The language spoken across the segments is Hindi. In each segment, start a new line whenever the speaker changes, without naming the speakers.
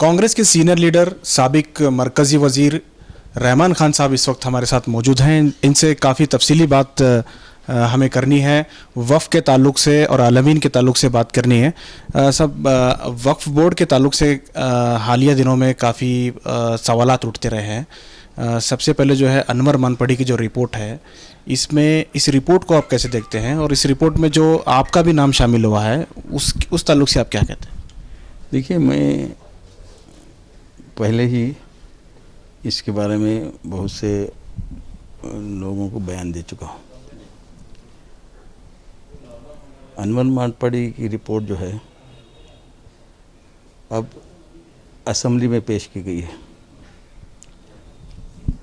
कांग्रेस के सीनियर लीडर साबिक मरकज़ी वज़ीर रहमान खान साहब इस वक्त हमारे साथ मौजूद हैं। इनसे काफ़ी तफसीली बात हमें करनी है, वक्फ के ताल्लुक़ से और आलमीन के ताल्लुक़ से बात करनी है। सब वक्फ बोर्ड के ताल्लुक़ से हालिया दिनों में काफ़ी सवालात उठते रहे हैं। सबसे पहले जो है अनवर मानपड़ी की जो रिपोर्ट है, इसमें इस रिपोर्ट को आप कैसे देखते हैं, और इस रिपोर्ट में जो आपका भी नाम शामिल हुआ है उस ताल्लुक़ से आप क्या कहते हैं?
देखिए, मैं पहले ही इसके बारे में बहुत से लोगों को बयान दे चुका हूँ। अनवर मानपड़ी की रिपोर्ट जो है अब असेंबली में पेश की गई है।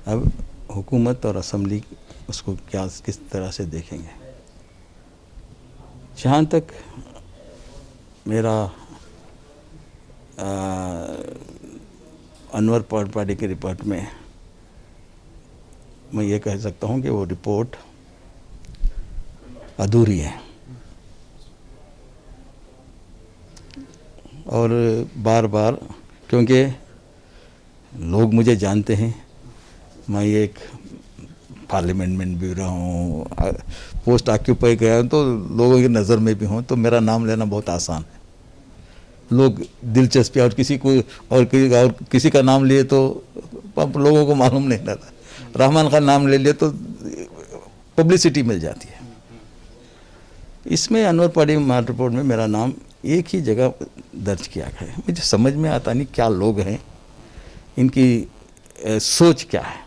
अब हुकूमत और असेंबली उसको किस तरह से देखेंगे। जहाँ तक मेरा अनवर मानपड़ी की रिपोर्ट में मैं ये कह सकता हूँ कि वो रिपोर्ट अधूरी है, और बार बार, क्योंकि लोग मुझे जानते हैं, मैं एक पार्लियामेंट में भी रहा हूँ, पोस्ट ऑक्यूपाई किया हूँ, तो लोगों की नज़र में भी हूँ, तो मेरा नाम लेना बहुत आसान है। लोग दिलचस्पी और किसी का नाम लिए तो लोगों को मालूम नहीं रहता। रहमान खान नाम ले लिए तो पब्लिसिटी मिल जाती है। इसमें अनवर मानपड़ी रिपोर्ट में मेरा नाम एक ही जगह दर्ज किया गया है। मुझे समझ में आता नहीं क्या लोग हैं, इनकी सोच क्या है।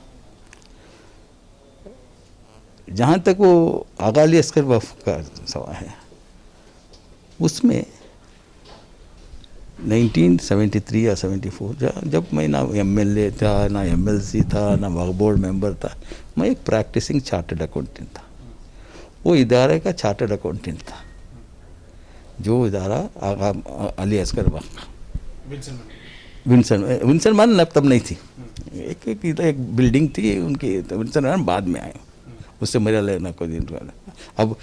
जहाँ तक वो आगाली अस्कर वक्फ का सवाल है, उसमें 1973 या 74 जब मैं ना एमएलए था, ना एमएलसी था, ना वक्फ बोर्ड मेंबर था, मैं एक प्रैक्टिसिंग चार्टर्ड अकाउंटेंट था। वो इदारे का चार्टर्ड अकाउंटेंट था, जो इदारा आगा अली अस्कर वक्फ विंसन मान तब नहीं थी। एक बिल्डिंग थी उनकी, विंसन मान बाद में आए, उससे मेरा लेना कोई दिन। अब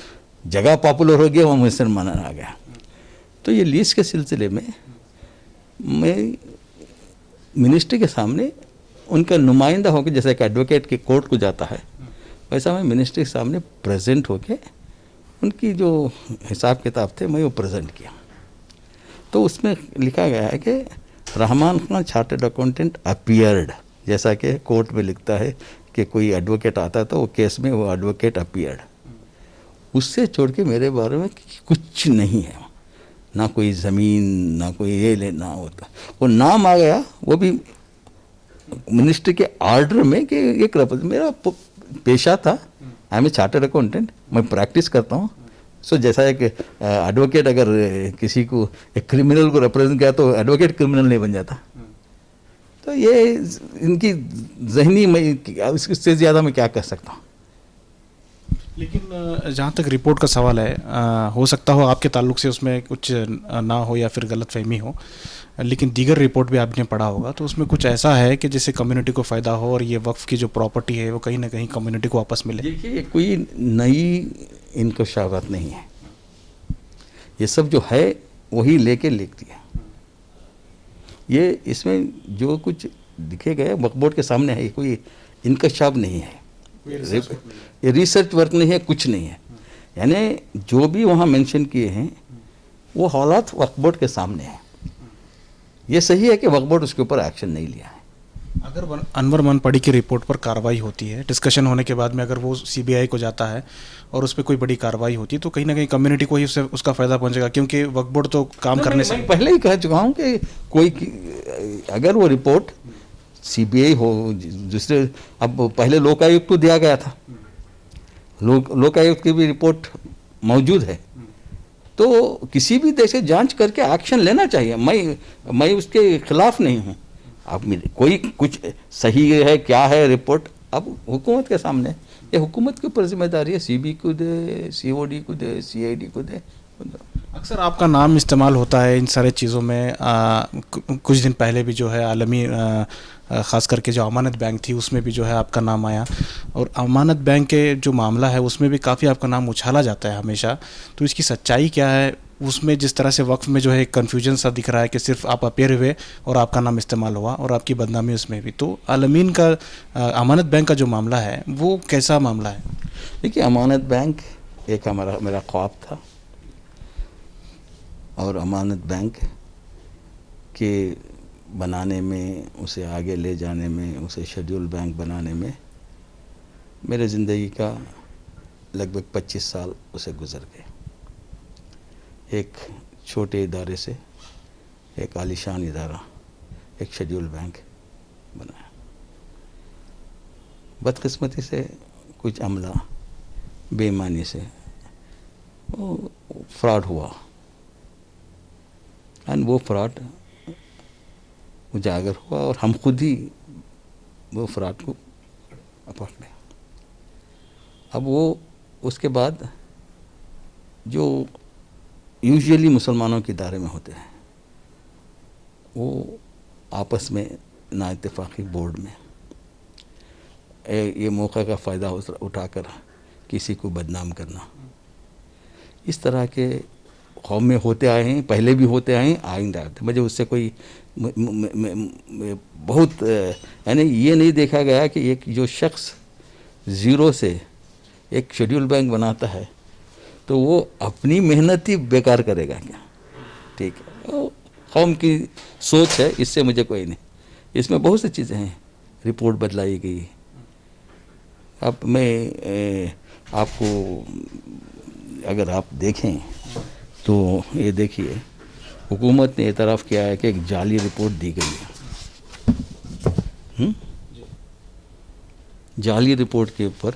जगह पॉपुलर हो गया, वहाँ विंसन मान आ गया। तो ये लीज के सिलसिले में मैं मिनिस्ट्री के सामने उनका नुमाइंदा होकर, जैसे एक एडवोकेट के कोर्ट को जाता है, वैसा मैं मिनिस्ट्री के सामने प्रेजेंट होके उनकी जो हिसाब किताब थे मैं वो प्रेजेंट किया। तो उसमें लिखा गया है कि Rahman Khan chartered accountant appeared, जैसा कि कोर्ट में लिखता है कि कोई एडवोकेट आता है तो वो केस में वो एडवोकेट अपीयर्ड। उससे छोड़ के मेरे बारे में कुछ नहीं है, ना कोई ज़मीन, ना कोई ये लेना होता। वो नाम आ गया, वो भी मिनिस्ट्री के ऑर्डर में कि एक मेरा पेशा था, I am a chartered accountant, मैं प्रैक्टिस करता हूँ। सो जैसा एक एडवोकेट अगर किसी को एक क्रिमिनल को रिप्रेजेंट किया तो एडवोकेट क्रिमिनल नहीं बन जाता। तो ये इनकी जहनी, मैं इससे ज़्यादा मैं क्या कह सकता हूँ।
लेकिन जहाँ तक रिपोर्ट का सवाल है, हो सकता हो आपके ताल्लुक से उसमें कुछ ना हो या फिर गलतफहमी हो, लेकिन दीगर रिपोर्ट भी आपने पढ़ा होगा, तो उसमें कुछ ऐसा है कि जिससे कम्युनिटी को फ़ायदा हो और ये वक्फ की जो प्रॉपर्टी है वो कहीं ना कहीं कम्युनिटी को वापस मिले।
देखिए, कोई नई इंकशाफात नहीं है, ये सब जो है वही लेके लिखती है। ये इसमें जो कुछ दिखे गए वक्फ बोर्ड के सामने है, कोई इंकशाफ नहीं है, ये रिसर्च वर्क नहीं है, कुछ नहीं है। यानी जो भी वहाँ मेंशन किए हैं वो हालात वक्फ बोर्ड के सामने है। ये सही है कि वक्फ बोर्ड उसके ऊपर एक्शन नहीं लिया है।
अगर अनवर मानपड़ी की रिपोर्ट पर कार्रवाई होती है, डिस्कशन होने के बाद में अगर वो सीबीआई को जाता है और उस पर कोई बड़ी कार्रवाई होती है, तो कहीं ना कहीं कम्युनिटी को ही उसका फ़ायदा पहुंचेगा, क्योंकि वक्फ बोर्ड तो काम करने से
पहले ही कह चुका हूँ कि कोई अगर वो रिपोर्ट सीबीआई हो, जिससे अब पहले लोकायुक्त को दिया गया था, लोकायुक्त की भी रिपोर्ट मौजूद है, तो किसी भी देश से जांच करके एक्शन लेना चाहिए। मैं उसके खिलाफ नहीं हूँ। अब कोई कुछ सही है क्या है रिपोर्ट, अब हुकूमत के सामने, ये हुकूमत के ऊपर जिम्मेदारी है, सीबी को दे, सीओडी को दे, सीआईडी को दे।
अक्सर आपका नाम इस्तेमाल होता है इन सारे चीज़ों में। कुछ दिन पहले भी जो है आलमी ख़ास करके जो अमानत बैंक थी उसमें भी जो है आपका नाम आया, और अमानत बैंक के जो मामला है उसमें भी काफ़ी आपका नाम उछाला जाता है हमेशा। तो इसकी सच्चाई क्या है? उसमें जिस तरह से वक्फ में जो है एक कन्फ्यूजन सा दिख रहा है कि सिर्फ आप अपेयर हुए और आपका नाम इस्तेमाल हुआ और आपकी बदनामी उसमें भी। तो आलमीन का अमानत बैंक का जो मामला है वो कैसा मामला है?
देखिए, अमानत बैंक एक मेरा ख्वाब था, और अमानत बैंक के बनाने में, उसे आगे ले जाने में, उसे शेड्यूल बैंक बनाने में मेरे ज़िंदगी का लगभग 25 साल उसे गुज़र गए। एक छोटे इदारे से एक आलीशान इदारा, एक शेड्यूल बैंक बनाया। बदकिस्मती से कुछ अमला बेईमानी से वो फ्रॉड हुआ, एंड वो फ्रॉड उजागर हुआ और हम खुद ही वो फ्रॉड को पकड़ लिया। अब वो उसके बाद जो यूजुअली मुसलमानों के दायरे में होते हैं, वो आपस में नाइत्तेफाकी बोर्ड में ये मौका का फ़ायदा उठाकर किसी को बदनाम करना, इस तरह के कौम में होते आए हैं, पहले भी होते आए हैं, आइंदा होते। मुझे उससे कोई बहुत यानी ये नहीं देखा गया कि एक जो शख्स ज़ीरो से एक शेड्यूल बैंक बनाता है तो वो अपनी मेहनत ही बेकार करेगा क्या? ठीक है, वो कौम की सोच है, इससे मुझे कोई नहीं। इसमें बहुत सी चीज़ें हैं, रिपोर्ट बदलाई गई। अब मैं आपको अगर आप देखें तो ये देखिए, हुकूमत ने एतराफ़ किया है कि एक जाली रिपोर्ट दी गई है। जाली रिपोर्ट के ऊपर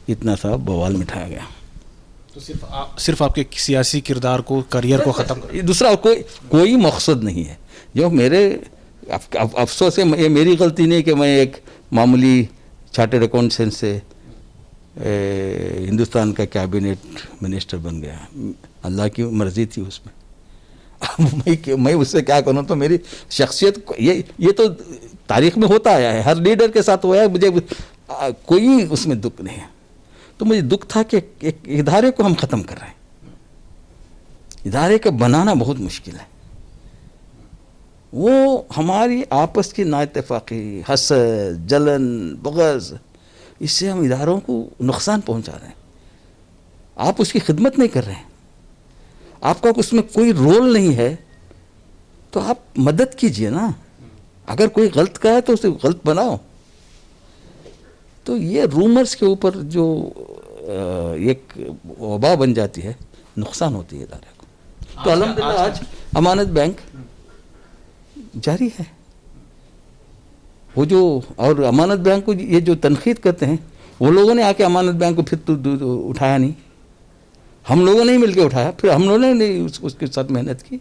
इतना सा बवाल मिठाया गया।
तो सिर्फ आपके सियासी किरदार को, करियर को ख़त्म कर,
दूसरा कोई मकसद नहीं है। जो मेरे अफसोस है, ये मेरी गलती नहीं कि मैं एक मामूली चार्टर्ड अकाउंटेंट से हिंदुस्तान का कैबिनेट मिनिस्टर बन गया। अल्लाह की मर्ज़ी थी उसमें। मैं उससे क्या करूँ? तो मेरी शख्सियत ये तो तारीख़ में होता आया है, हर लीडर के साथ हुआ है। मुझे कोई उसमें दुख नहीं है। तो मुझे दुख था कि एक इदारे को हम ख़त्म कर रहे हैं। इदारे का बनाना बहुत मुश्किल है। वो हमारी आपस की नाइत्तेफाकी, हसद, जलन, बग़ज़, इससे हम इदारों को नुकसान पहुंचा रहे हैं। आप उसकी खिदमत नहीं कर रहे हैं, आपका उसमें कोई रोल नहीं है, तो आप मदद कीजिए ना। अगर कोई गलत का है तो उसे गलत बनाओ। तो ये रूमर्स के ऊपर जो एक वबा बन जाती है, नुकसान होती है इदारे को। तो अल्हम्दुलिल्लाह आज अमानत बैंक जारी है। वो जो और अमानत बैंक को ये जो तनकीद करते हैं, वो लोगों ने आके अमानत बैंक को फिर तो उठाया नहीं, हम लोगों ने ही मिलके उठाया, फिर हम लोगों ने उसके साथ मेहनत की।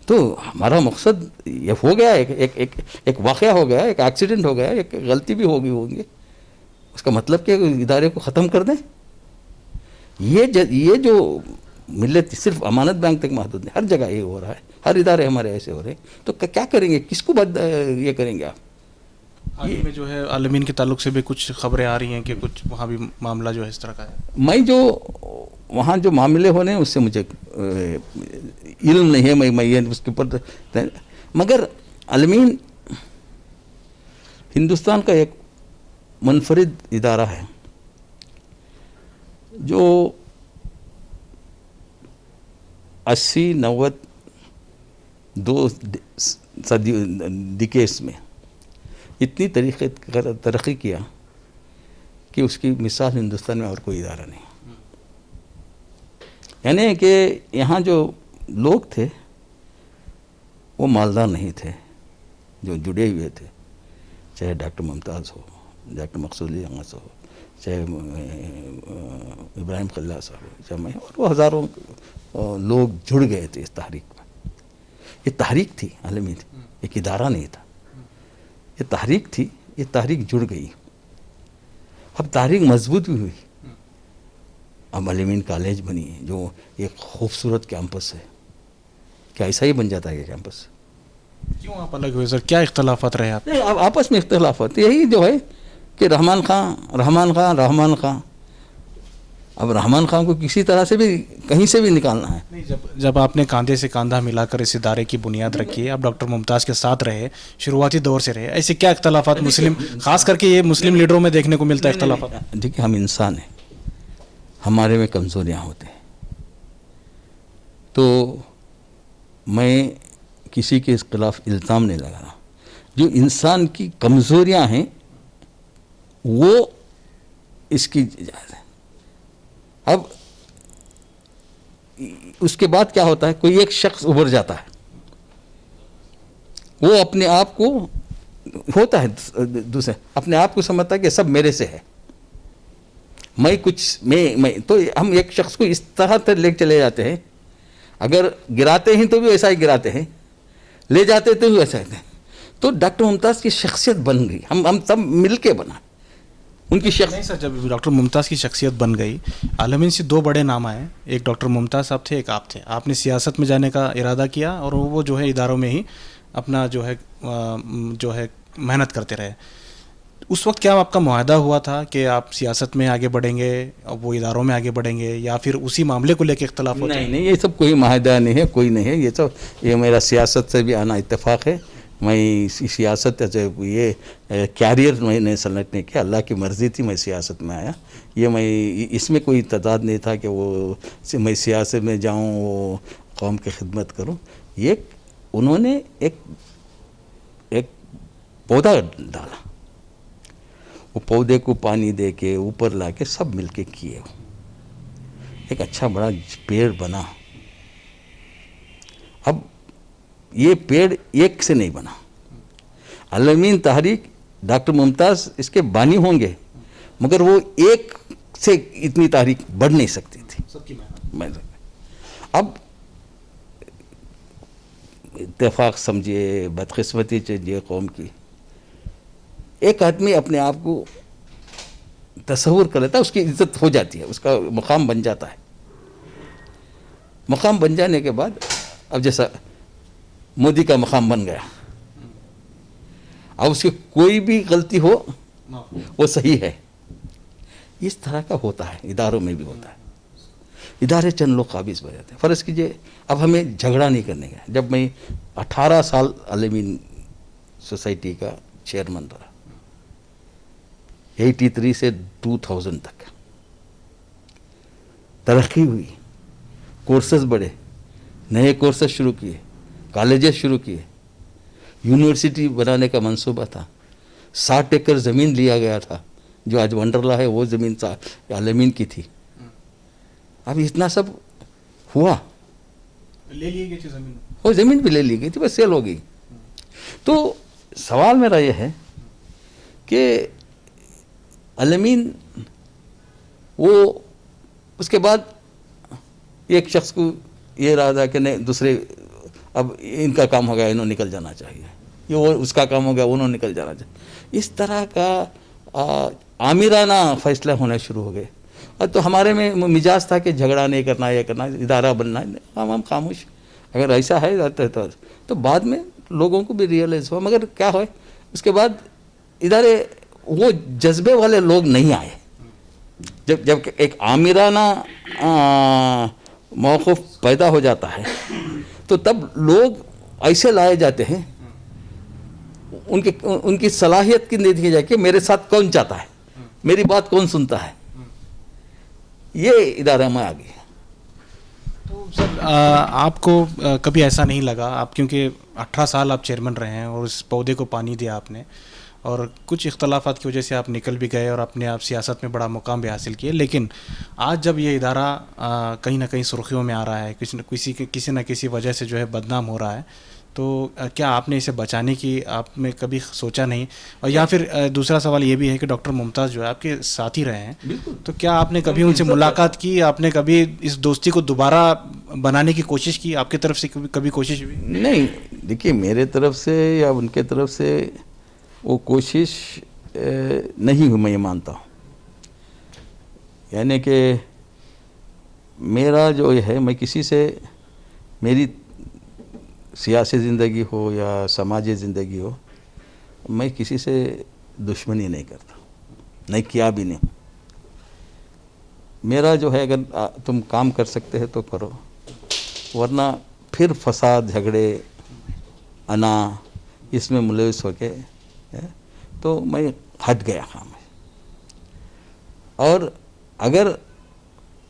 तो हमारा मकसद ये हो गया, एक वाक़या हो गया, एक एक्सीडेंट हो गया, एक गलती भी होगी, उसका मतलब कि इदारे को ख़त्म कर दें। ये जो मिलत सिर्फ अमानत बैंक तक महदूद नहीं, हर जगह ये हो रहा है, हर इदारे हमारे ऐसे हो रहे हैं। तो क्या करेंगे? किसको ये करेंगे आप?
हाल ही में जो है आलमीन के ताल्लुक से भी कुछ खबरें आ रही हैं कि कुछ वहाँ भी मामला जो है इस तरह का है।
मैं जो वहाँ जो मामले होने हैं उससे मुझे इल्म नहीं है, मैं ये उसके ऊपर, मगर आलमीन हिंदुस्तान का एक मुनफरिद इदारा है जो 80-90 दो डिकेड्स में इतनी तरक्की किया कि उसकी मिसाल हिंदुस्तान में और कोई इदारा नहीं। यानी कि यहाँ जो लोग थे वो मालदार नहीं थे, जो जुड़े हुए थे, चाहे डॉक्टर मुमताज़ हो, डॉक्टर मकसूद अली अहमद हो, चाहे इब्राहिम खल्ला साहब हो, चाहे मैं, और वो हज़ारों लोग जुड़ गए थे इस तहरीक में। ये तहरीक थी आलमी, एक इदारा नहीं था, ये तहरीक थी। ये तहरीक जुड़ गई, अब तहरीक मजबूत भी हुई। अब आलमीन कॉलेज बनी है जो एक खूबसूरत कैंपस है। क्या ऐसा ही बन जाता है ये कैंपस?
क्यों आप अलग हुए सर, क्या इख्तलाफात रहे आप?
नहीं, अब आपस में इख्तलाफ होते यही जो है कि रहमान खां। अब रहमान खां को किसी तरह से भी कहीं से भी निकालना है।
नहीं, जब आपने कंधे से कंधा मिलाकर इस इदारे की बुनियाद रखी, आप डॉक्टर मुमताज़ के साथ रहे, शुरुआती दौर से रहे, ऐसे क्या इख्तलाफात मुस्लिम, खास करके ये मुस्लिम लीडरों में देखने को मिलता है इख्तलाफात?
देखिए, हम इंसान हैं, हमारे में कमज़ोरियाँ होते हैं, तो मैं किसी के खिलाफ इल्ज़ाम नहीं लगा रहा। जो इंसान की कमज़ोरियाँ हैं वो इसकी इजाज़त है। अब उसके बाद क्या होता है, कोई एक शख्स उभर जाता है, वो अपने आप को होता है दूसरे अपने आप को समझता है कि सब मेरे से है, मैं तो हम एक शख्स को इस तरह से ले चले जाते हैं, अगर गिराते हैं तो भी वैसा ही गिराते हैं, ले जाते तो भी वैसा ही। तो डॉक्टर मुमताज़ की शख्सियत बन गई, हम सब मिल के बना उनकी
नहीं सर, जब डॉक्टर मुमताज़ की शख्सियत बन गई, आलमीन से दो बड़े नाम आए, एक डॉक्टर मुमताज़ साहब थे, एक आप थे। आपने सियासत में जाने का इरादा किया और वो जो है इदारों में ही अपना जो है मेहनत करते रहे। उस वक्त क्या आपका मुआहदा हुआ था कि आप सियासत में आगे बढ़ेंगे और वो इदारों में आगे बढ़ेंगे, या फिर उसी मामले को लेकर इख्तलाफ होता है?
नहीं, ये सब कोई माहदा नहीं है, कोई नहीं है ये सब। ये मेरा सियासत से भी आना इत्तेफाक है। मैं सियासत ये कैरियर मैंने सेलेक्ट नहीं किया, अल्लाह की मर्ज़ी थी मैं सियासत में आया। ये मैं इसमें कोई तदाद नहीं था कि वो मैं सियासत में जाऊँ, वो कौम की खिदमत करूँ। ये उन्होंने एक पौधा डाला, वो पौधे को पानी दे के ऊपर ला के सब मिल के किए, एक अच्छा बड़ा पेड़ बना। अब ये पेड़ एक से नहीं बना, अल-अमीन तहरीक डॉक्टर मुमताज़ इसके बानी होंगे, मगर वो एक से इतनी तहरीक बढ़ नहीं सकती थी,
सबकी
मेहनत। अब इत्तेफाक समझिए, बदकिस्मती चाहिए कौम की, एक आदमी अपने आप को तसव्वुर कर लेता है, उसकी इज्जत हो जाती है, उसका मुकाम बन जाता है। मुकाम बन जाने के बाद अब जैसा मोदी का मुकाम बन गया, अब उसकी कोई भी गलती हो वो सही है, इस तरह का होता है, इदारों में भी होता है। इदारे चंद लोग काबिज बन जाते हैं। फ़र्ज़ कीजिए अब हमें झगड़ा नहीं करने का, जब मैं 18 साल अल-अमीन सोसाइटी का चेयरमैन रहा, 83 से 2000 तक तरक्की हुई, कोर्सेज बढ़े, नए कोर्सेज शुरू किए, कॉलेजेस शुरू किए, यूनिवर्सिटी बनाने का मंसूबा था, 60 एकड़ ज़मीन लिया गया था, जो आज वंडरला है वो ज़मीन अल-अमीन की थी। अब इतना सब हुआ,
ले ली गई थी ज़मीन,
वो ज़मीन भी ले ली गई थी, बस सेल हो गई। तो सवाल मेरा ये है कि अल-अमीन वो उसके बाद एक शख्स को ये रहा था कि नहीं, दूसरे अब इनका काम हो गया, इन्होंने निकल जाना चाहिए, ये वो उसका काम हो गया, उन्होंने निकल जाना चाहिए। इस तरह का आमिराना फैसला होने शुरू हो गए। और तो हमारे में मिजाज था कि झगड़ा नहीं करना, ये करना, इदारा बनना, हम खामोश। अगर ऐसा है तो बाद में लोगों को भी रियलाइज़ हुआ, मगर क्या हो उसके बाद इदारे वो जज्बे वाले लोग नहीं आए। जब एक आमिराना मौक़िफ़ पैदा हो जाता है तो तब लोग ऐसे लाए जाते हैं, उनकी सलाहियत की देखी जाए कि मेरे साथ कौन चाहता है, मेरी बात कौन सुनता है, ये इदारा में आ गया।
तो सर आपको कभी ऐसा नहीं लगा, आप क्योंकि 18 साल आप चेयरमैन रहे हैं और उस पौधे को पानी दिया आपने, और कुछ इख्तलाफात की वजह से आप निकल भी गए और अपने आप सियासत में बड़ा मुकाम भी हासिल किए, लेकिन आज जब ये इदारा कहीं ना कहीं सुर्खियों में आ रहा है, किसी न किसी वजह से जो है बदनाम हो रहा है, तो क्या आपने इसे बचाने की आप में कभी सोचा नहीं? और या फिर दूसरा सवाल ये भी है कि डॉक्टर मुमताज़ जो है आपके साथी रहे हैं, तो क्या आपने कभी उनसे मुलाकात की, आपने कभी इस दोस्ती को दोबारा बनाने की कोशिश की, आपकी तरफ से कभी कोशिश हुई?
नहीं, देखिए मेरे तरफ से या उनके तरफ से वो कोशिश नहीं हुई, मैं ये मानता हूँ। यानी कि मेरा जो है, मैं किसी से मेरी सियासी ज़िंदगी हो या समाजी ज़िंदगी हो, मैं किसी से दुश्मनी नहीं करता, नहीं किया भी नहीं। मेरा जो है, अगर तुम काम कर सकते हैं तो करो, वरना फिर फसाद, झगड़े, अना इसमें मुलविस होके तो मैं हट गया काम में। और अगर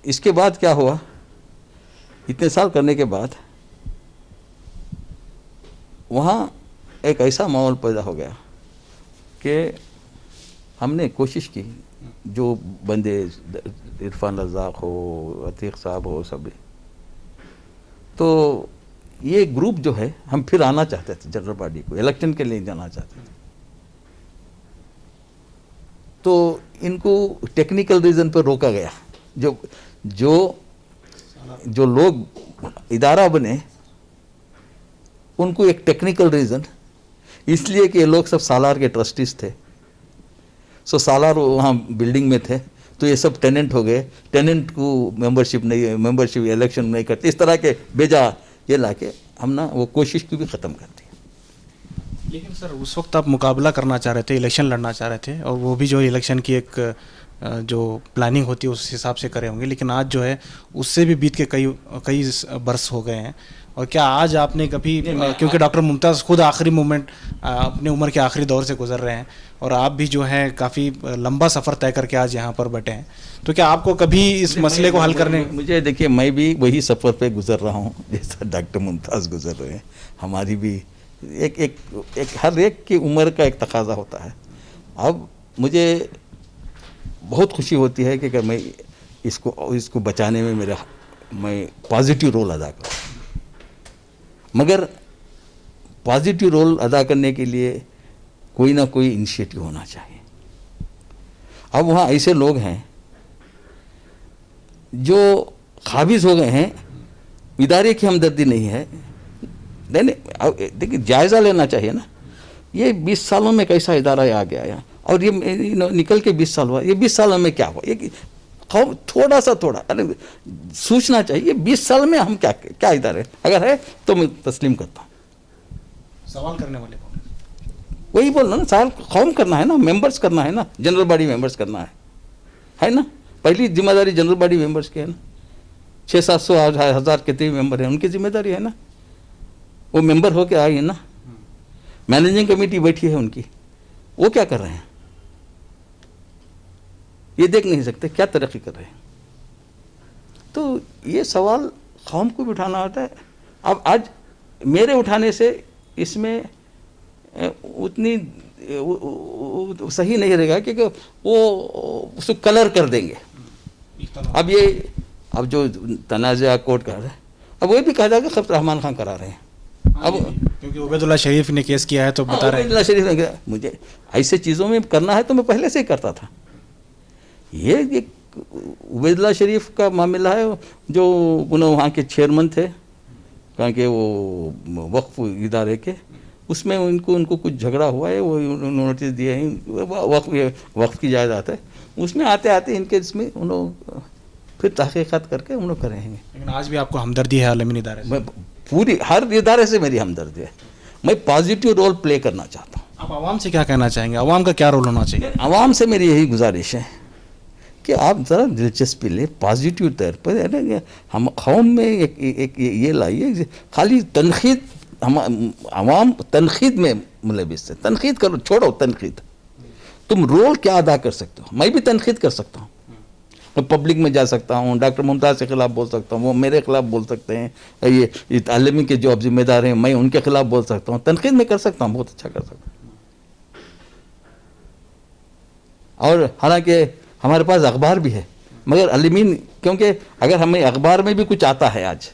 इसके बाद क्या हुआ, इतने साल करने के बाद वहाँ एक ऐसा माहौल पैदा हो गया कि हमने कोशिश की, जो बंदे इरफान रज़ाक हो, अतीक साहब हो, सभी, तो ये ग्रुप जो है, हम फिर आना चाहते थे जनरल बॉडी को, इलेक्शन के लिए जाना चाहते थे। तो इनको टेक्निकल रीज़न पर रोका गया। जो लोग इदारा बने उनको एक टेक्निकल रीज़न, इसलिए कि ये लोग सब सालार के ट्रस्टीज थे। सो सालार वहाँ बिल्डिंग में थे, तो ये सब टेनेंट हो गए। टेनेंट को मेंबरशिप इलेक्शन नहीं करते, इस तरह के बेजा ये लाके हम ना वो कोशिश की भी ख़त्म कर दी।
लेकिन सर उस वक्त आप मुकाबला करना चाह रहे थे, इलेक्शन लड़ना चाह रहे थे, और वो भी जो इलेक्शन की एक जो प्लानिंग होती है उस हिसाब से करे होंगे, लेकिन आज जो है उससे भी बीत के कई बरस हो गए हैं। और क्या आज आपने कभी, क्योंकि डॉक्टर मुमताज़ खुद आखिरी मोमेंट अपने उम्र के आखिरी दौर से गुजर रहे हैं, और आप भी जो है काफ़ी लंबा सफ़र तय करके आज यहाँ पर बैठे हैं, तो क्या आपको कभी इस मसले को हल करने,
मुझे देखिए, मैं भी वही सफ़र पे गुजर रहा हूँ जैसा डॉक्टर मुमताज़ गुजर रहे हैं। हमारी भी एक हर एक की उम्र का एक तकाजा होता है। अब मुझे बहुत खुशी होती है कि अगर मैं इसको बचाने में मैं पॉजिटिव रोल अदा करूँ, मगर पॉजिटिव रोल अदा करने के लिए कोई ना कोई इनिशिएटिव होना चाहिए। अब वहाँ ऐसे लोग हैं जो काबिज हो गए हैं, इदारे की हमदर्दी नहीं है। देखिए, जायज़ा लेना चाहिए ना, ये 20 सालों में कैसा इदारा आ गया है, और ये निकल के 20 साल हुआ, ये 20 सालों में क्या हुआ, ये थोड़ा सोचना चाहिए। 20 साल में हम क्या इदारे, अगर है तो मैं तस्लीम करता हूँ।
सवाल करने वाले कौन?
वही बोल रहा ना, सवाल कौम करना है ना, मेंबर्स करना है ना, जनरल बॉडी मेंबर्स करना है ना। पहली जिम्मेदारी जनरल बॉडी मेंबर्स की है ना। 600-700 1000 कितने मेंबर हैं, उनकी जिम्मेदारी है ना, वो मेंबर होके आए हैं ना। मैनेजिंग कमेटी बैठी है उनकी, वो क्या कर रहे हैं, ये देख नहीं सकते क्या तरक्की कर रहे हैं। तो ये सवाल कौम को भी उठाना होता है। अब आज मेरे उठाने से इसमें उतनी सही नहीं रहेगा, क्योंकि वो उसको कलर कर देंगे। अब जो तनाज़ा कोर्ट कर रहा है, अब वो भी कहा जाएगा खब रहमान खान करा रहे हैं। अब
क्योंकि उबैदुल्लाह शरीफ ने केस किया है तो बता रहे हैं।
उबैदुल्लाह शरीफ ने, मुझे ऐसे चीज़ों में करना है तो मैं पहले से ही करता था। ये उबैदुल्लाह शरीफ का मामला है, जो उन्होंने वहाँ के चेयरमैन थे, कहाँ के वो वक्फ इदारे के, उसमें उनको कुछ झगड़ा हुआ है, वो नोटिस दिए हैं, वक्फ की जायदाद है, उसमें आते आते इनके इसमें उन्होंने फिर तहकीकात करके उन लोग करेंगे।
लेकिन आज भी आपको हमदर्दी है आलमीन इदारे से?
मैं पूरी हर इदारे से मेरी हमदर्दी है। मैं पॉजिटिव रोल प्ले करना चाहता हूँ।
आप आवाम से क्या कहना चाहेंगे, आवाम का क्या रोल होना चाहिए?
आवाम से मेरी यही गुजारिश है कि आप ज़रा दिलचस्पी ले, पॉजिटिव तौर पर हम कौम में एक ये लाइए। खाली तनखीद, हम आवाम तनखीद में मुलविस है। तनखीद करो, छोड़ो तनखीद, तुम रोल क्या अदा कर सकते हो। मैं भी तनखीद कर सकता हूँ, मैं पब्लिक में जा सकता हूँ, डॉक्टर मुमताज़ के ख़िलाफ़ बोल सकता हूँ, वो मेरे ख़िलाफ़ बोल सकते हैं, ये तालीमी के जो अब जिम्मेदार हैं मैं उनके ख़िलाफ़ बोल सकता हूँ, तनखीद में कर सकता हूँ, बहुत अच्छा कर सकता हूँ। और हालांकि हमारे पास अखबार भी है, मगर अलीमीन, क्योंकि अगर हमें अखबार में भी कुछ आता है, आज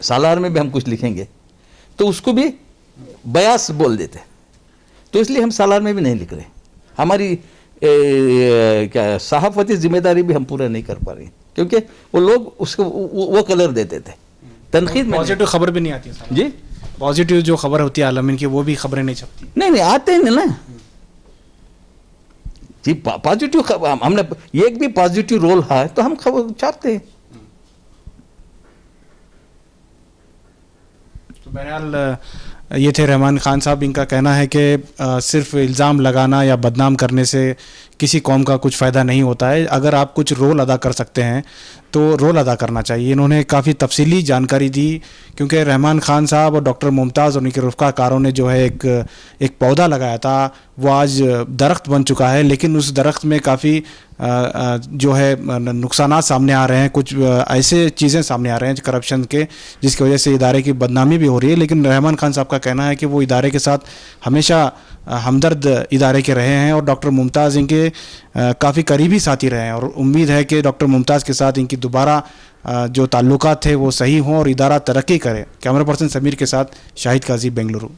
सालार में भी हम कुछ लिखेंगे तो उसको भी बयास बोल देते, तो इसलिए हम सालार में भी नहीं लिख रहे। हमारी क्या सहाफ़ती जिम्मेदारी भी हम पूरा नहीं कर पा रहे, क्योंकि वो लोग उसको वो कलर देते थे। तनखीद में
पॉजिटिव खबर भी नहीं आती है
जी,
पॉजिटिव जो खबर होती है आलमीन की, वो भी खबरें नहीं छपती।
नहीं आते हैं ना जी। पॉजिटिव हमने एक भी पॉजिटिव रोल है तो हम खबर छापते हैं।
तो बहरहाल ये थे रहमान खान साहब। इनका कहना है कि सिर्फ इल्ज़ाम लगाना या बदनाम करने से किसी कौम का कुछ फ़ायदा नहीं होता है। अगर आप कुछ रोल अदा कर सकते हैं तो रोल अदा करना चाहिए। इन्होंने काफ़ी तफसीली जानकारी दी, क्योंकि रहमान खान साहब और डॉक्टर मुमताज़ और उनके रफ़्क़ाकारों ने जो है एक पौधा लगाया था, वो आज दरख्त बन चुका है, लेकिन उस दरख्त में काफ़ी जो है नुकसानात सामने आ रहे हैं। कुछ ऐसे चीज़ें सामने आ रहे हैं करप्शन के, जिसकी वजह से इदारे की बदनामी भी हो रही है। लेकिन रहमान खान साहब का कहना है कि वो इदारे के साथ हमेशा हमदर्द इदारे के रहे हैं और डॉक्टर मुमताज़ इनके काफ़ी करीबी साथी रहे हैं, और उम्मीद है कि डॉक्टर मुमताज़ के साथ इनकी दोबारा जो ताल्लुकात थे वो सही हों और इदारा तरक्की करे। कैमरा पर्सन समीर के साथ शाहिद काजी, बेंगलुरु।